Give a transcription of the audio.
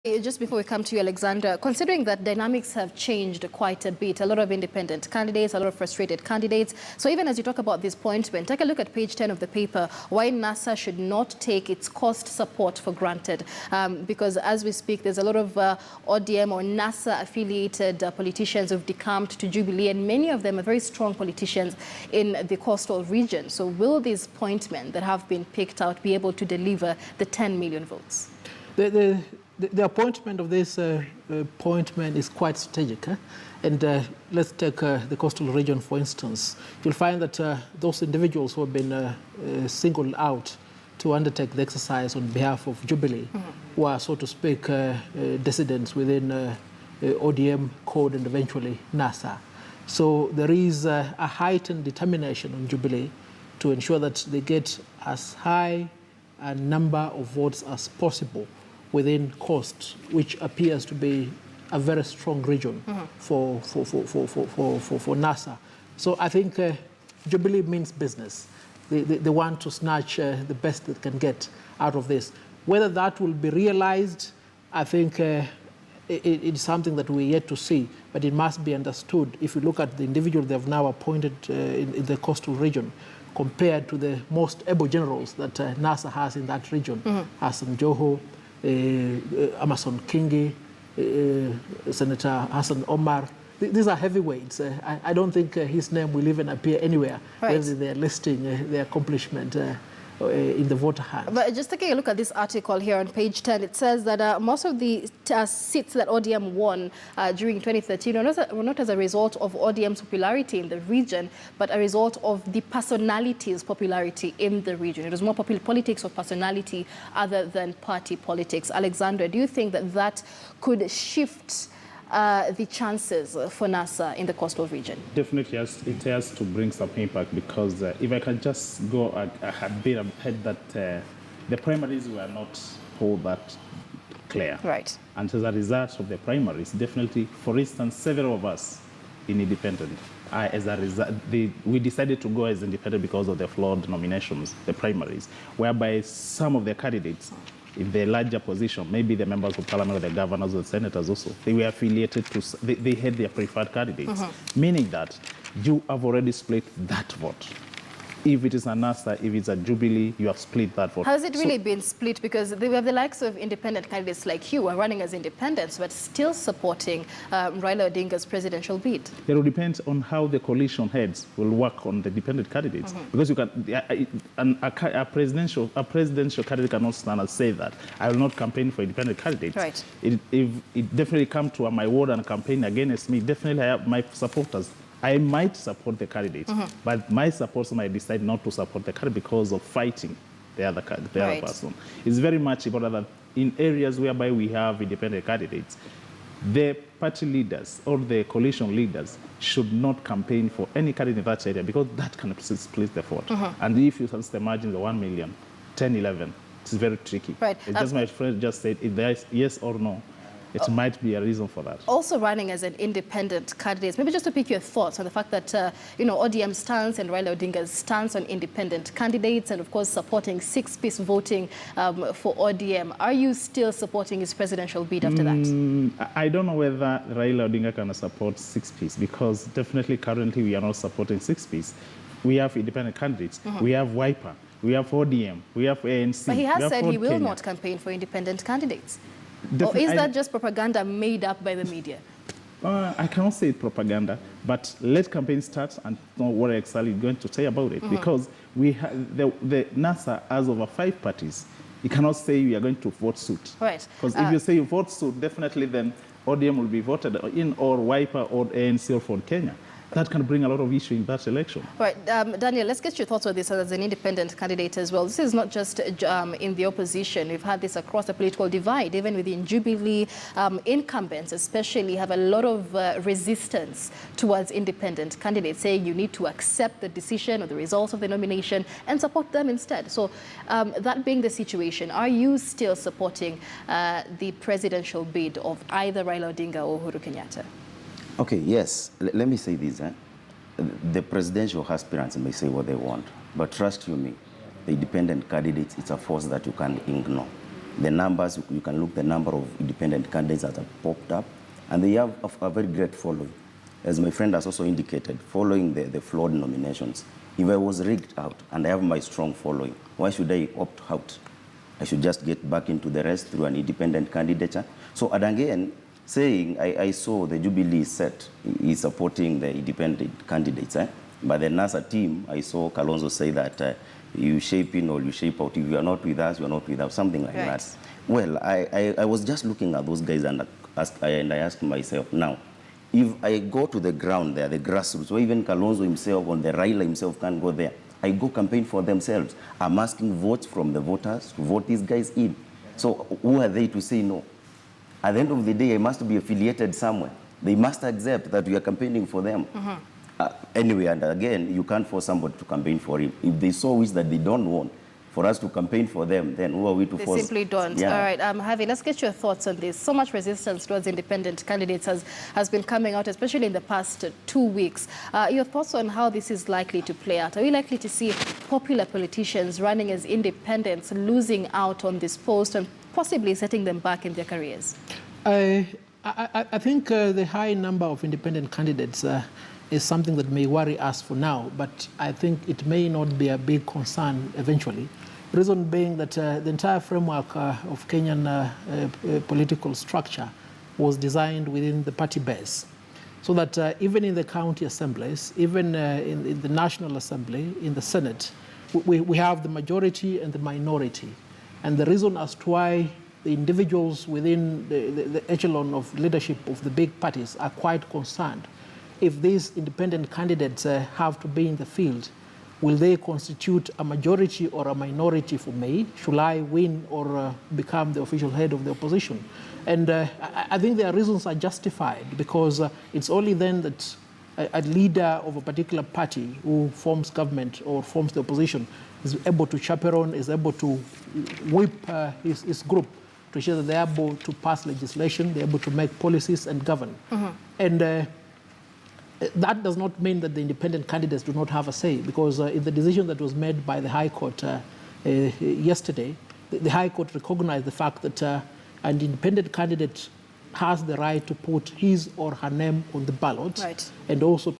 Just before we come to you, Alexander, considering that dynamics have changed quite a bit, a lot of independent candidates, a lot of frustrated candidates. So even as you talk about this appointment, take a look at page 10 of the paper, why NASA should not take its cost support for granted. Because as we speak, there's a lot of ODM or NASA-affiliated politicians who've decamped to Jubilee, and many of them are very strong politicians in the coastal region. So will these appointments that have been picked out be able to deliver the 10 million votes? The appointment of this appointment is quite strategic. And let's take the coastal region, for instance. You'll find that those individuals who have been singled out to undertake the exercise on behalf of Jubilee, who are, so to speak, dissidents within ODM code and eventually NASA. So there is a heightened determination on Jubilee to ensure that they get as high a number of votes as possible within coast, which appears to be a very strong region for NASA. So I think Jubilee means business. They want to snatch the best they can get out of this. Whether that will be realized, I think it's something that we're yet to see, but it must be understood. If you look at the individual they have now appointed in the coastal region, compared to the most able generals that NASA has in that region, Hassan Joho, Amason Kingi, Senator Hassan Omar. These are heavyweights. I don't think his name will even appear anywhere when they're listing their accomplishment in the voter hands. But just taking a look at this article here on page 10, it says that most of the seats that ODM won during 2013 were not as a result of ODM's popularity in the region, but a result of the personalities' popularity in the region. It was more politics of personality other than party politics. Alexander, do you think that that could shift the chances for NASA in the coastal region? Definitely, yes, it has to bring some impact, because if I can just go a bit ahead, that the primaries were not all that clear. Right. And as a result of the primaries, definitely, for instance, several of us in independent, as a result, we decided to go as independent because of the flawed nominations, the primaries, whereby some of the candidates, in the larger position, maybe the members of parliament or the governors or the senators also, they were affiliated to, they had their preferred candidates, meaning that you have already split that vote. If it is a NASA, if it's a Jubilee, you have split that vote. Has it really been split? Because we have the likes of independent candidates like you are running as independents, but still supporting Raila Odinga's presidential bid. It will depend on how the coalition heads will work on the dependent candidates. Because you can, a presidential candidate cannot stand and say that I will not campaign for independent candidates. Right. If it definitely comes to my ward and campaign against me, definitely I have my supporters. I might support the candidate, but my supporters might decide not to support the candidate because of fighting the other person. It's very much important that in areas whereby we have independent candidates, the party leaders or the coalition leaders should not campaign for any candidate in that area, because that can split the vote. And if you just imagine the 1 million, 10, 11, it's very tricky. Right. It's just my friend just said, if there is yes or no, it might be a reason for that. Also running as an independent candidate, maybe just to pick your thoughts on the fact that, ODM stance and Raila Odinga's stance on independent candidates, and of course supporting six-piece voting for ODM. Are you still supporting his presidential bid after that? I don't know whether Raila Odinga can support six-piece, because definitely currently we are not supporting six-piece. We have independent candidates. We have Wiper. We have ODM. We have ANC. But he has said he will not campaign for independent candidates. Or is that just propaganda made up by the media? I cannot say propaganda, but let campaign start and know what exactly you're going to say about it. Because we have the NASA has over 5 parties. You cannot say we are going to vote suit. Right. Because if you say you vote suit, definitely then ODM will be voted in, or Wiper or ANC or Ford Kenya. That can bring a lot of issue in that election. Right. Daniel, let's get your thoughts on this as an independent candidate as well. This is not just in the opposition. We've had this across the political divide, even within Jubilee. Incumbents especially have a lot of resistance towards independent candidates, saying you need to accept the decision or the results of the nomination and support them instead. So that being the situation, are you still supporting the presidential bid of either Raila Odinga or Uhuru Kenyatta? Okay, yes. Let me say this. The presidential aspirants may say what they want, but trust you me, the independent candidates, it's a force that you can't ignore. the numbers, you can look the number of independent candidates that have popped up, and they have a very great following. As my friend has also indicated, following the flawed nominations, if I was rigged out and I have my strong following, why should I opt out? I should just get back into the race through an independent candidature. So, and again, saying I saw the Jubilee set is supporting the independent candidates. But the NASA team, I saw Kalonzo say that you shape in or you shape out. If you are not with us, you are not with us, something like that. Well, I was just looking at those guys and I asked myself, now, if I go to the ground there, the grassroots, or even Kalonzo himself or the Raila himself can't go there, I go campaign for themselves. I'm asking votes from the voters to vote these guys in. So who are they to say no? At the end of the day, I must be affiliated somewhere. They must accept that we are campaigning for them. Anyway, and again, you can't force somebody to campaign for him. If they so wish that they don't want for us to campaign for them, then who are we to force? They simply don't. Yeah. All right, Javi, let's get your thoughts on this. So much resistance towards independent candidates has been coming out, especially in the past 2 weeks. Your thoughts on how this is likely to play out? Are we likely to see popular politicians running as independents losing out on this post and possibly setting them back in their careers? I think the high number of independent candidates is something that may worry us for now, but I think it may not be a big concern eventually. Reason being that the entire framework of Kenyan political structure was designed within the party base, so that even in the county assemblies, even in the National Assembly, in the Senate, we have the majority and the minority. And the reason as to why the individuals within the echelon of leadership of the big parties are quite concerned. If these independent candidates have to be in the field, will they constitute a majority or a minority for me? Should I win or become the official head of the opposition? And I think their reasons are justified, because it's only then that a leader of a particular party who forms government or forms the opposition is able to chaperone, is able to whip his group to ensure that they're able to pass legislation, they're able to make policies and govern. And that does not mean that the independent candidates do not have a say, because in the decision that was made by the High Court yesterday, the High Court recognized the fact that an independent candidate has the right to put his or her name on the ballot, and also